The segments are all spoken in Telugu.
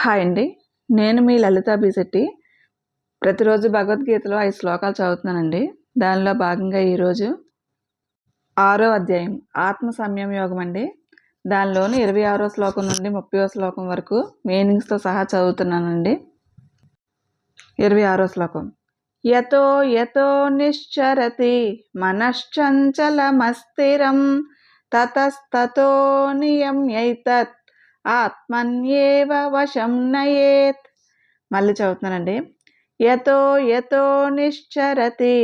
హాయ్ అండి. నేను మీ లలితా బిశెట్టి. ప్రతిరోజు భగవద్గీతలో 5 శ్లోకాలు చదువుతున్నానండి. దానిలో భాగంగా ఈరోజు 6వ అధ్యాయం ఆత్మ సంయమ యోగం అండి. దానిలోని 26వ శ్లోకం నుండి 30వ శ్లోకం వరకు మీనింగ్స్తో సహా చదువుతున్నానండి. 26వ శ్లోకం. యతో యతో నిశ్చరతి మనశ్చంచలమస్థిరం తతస్తతో నియమ్యైతత్ ఆత్మన్యేవ వశం నయేత్. మళ్ళీ చదువుతున్నానండి. యతో యతో నిశ్చరతి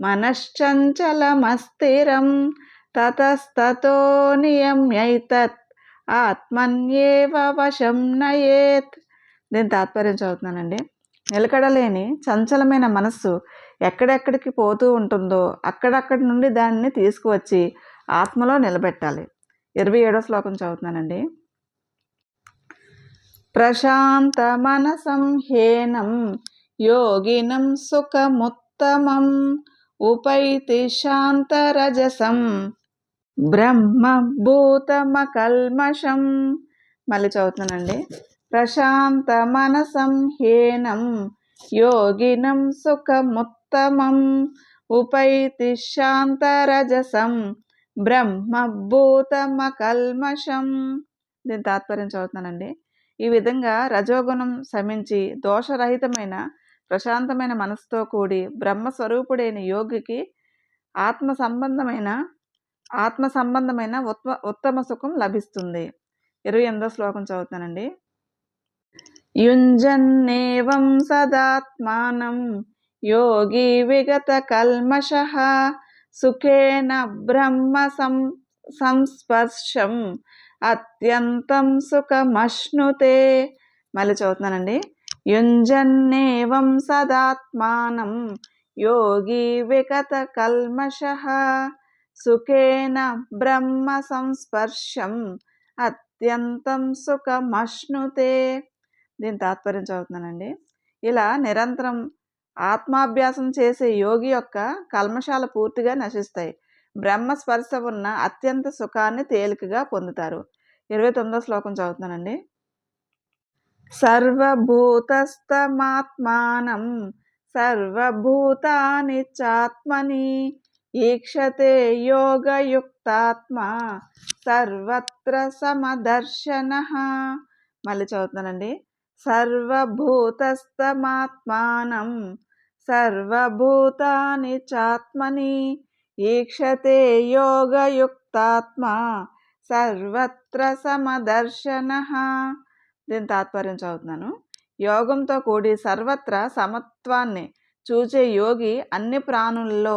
మనశ్చంచలమస్థిరం తతస్తతో నియమ్యైతత్ ఆత్మన్యేవ వశం నయేత్. దీని తాత్పర్యం చదువుతున్నానండి. నిలకడలేని చంచలమైన మనస్సు ఎక్కడెక్కడికి పోతూ ఉంటుందో అక్కడక్కడి నుండి దానిని తీసుకువచ్చి ఆత్మలో నిలబెట్టాలి. 27వ శ్లోకం చదువుతున్నానండి. ప్రశాంత మనసం హేనం యోగినం సుఖముత్తమం ఉపైతి శాంతరజసం బ్రహ్మభూతమకల్మషం. మళ్ళీ చదువుతున్నానండి. ప్రశాంత మనసం హేనం యోగినం సుఖముత్తమం ఉపైతి శాంతరజసం బ్రహ్మభూతమకల్మషం. దీని తాత్పర్యం చదువుతున్నానండి. ఈ విధంగా రజోగుణం శమించి దోషరహితమైన ప్రశాంతమైన మనసుతో కూడి బ్రహ్మస్వరూపుడైన యోగికి ఆత్మ సంబంధమైన ఉత్తమ సుఖం లభిస్తుంది. 28వ శ్లోకం చదువుతానండి. యుంజన్నేవం సదాత్మానం యోగి విగత కల్మషః సుఖేన బ్రహ్మ సంస్పర్శం అత్యంతం సుఖమశ్నుతే. మళ్ళీ చదువుతున్నానండి. యుంజన్నేవం సదాత్మానం యోగి విగత కల్మషః సుఖేన బ్రహ్మ సంస్పర్శం అత్యంతం సుఖమశ్నుతే. దీని తాత్పర్యం చదువుతున్నానండి. ఇలా నిరంతరం ఆత్మాభ్యాసం చేసే యోగి యొక్క కల్మషాలు పూర్తిగా నశిస్తాయి. బ్రహ్మస్పర్శ ఉన్న అత్యంత సుఖాన్ని తేలికగా పొందుతారు. 29వ శ్లోకం చదువుతున్నానండి. సర్వభూతస్థమాత్మానం సర్వభూతాని చాత్మని ఈక్షతే యోగయుక్తాత్మా సర్వత్ర సమదర్శనః. మళ్ళీ చదువుతున్నానండి. సర్వభూతస్థమాత్మానం సర్వభూతాని చాత్మని ఈక్షతే యోగయుక్తాత్మా సర్వత్ర సమదర్శనః. దీని తాత్పర్యం చదువుతున్నాను. యోగంతో కూడి సర్వత్రా సమత్వాన్ని చూచే యోగి అన్ని ప్రాణులలో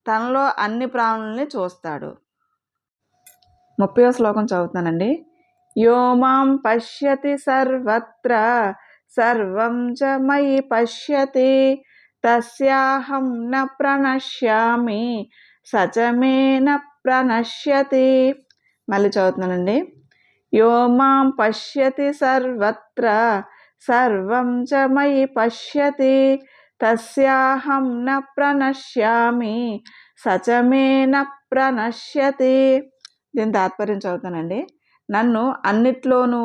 తనలో అన్ని ప్రాణుల్ని చూస్తాడు. 30వ శ్లోకం చదువుతున్నానండి. యో మాం పశ్యతి సర్వత్ర సర్వం చ మయి పశ్యతి తస్యాహం న ప్రణశ్యామి సచ మే న ప్రణశ్యతి. మళ్ళీ చదువుతున్నానండి. యో మాం పశ్యతి సర్వత్ర సర్వం చ మయి పశ్యతి తస్యాహం న ప్రణశ్యామి సచ మే న ప్రణశ్యతి. దీని తాత్పర్యం చదువుతానండి. నన్ను అన్నిట్లోనూ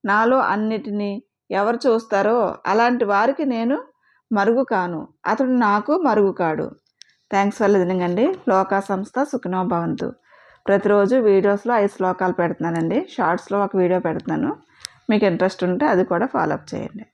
నాలో అన్నిటినీ ఎవరు చూస్తారో అలాంటి వారికి నేను మరుగు కాను, అతడు నాకు మరుగు కాడు. థ్యాంక్స్ ఫర్ లిజనింగ్ అండి. లోకా సంస్థ సుఖినో భవంతు. ప్రతిరోజు వీడియోస్లో 5 శ్లోకాలు పెడుతున్నానండి. షార్ట్స్లో ఒక వీడియో పెడుతున్నాను. మీకు ఇంట్రెస్ట్ ఉంటే అది కూడా ఫాలో అప్ చేయండి.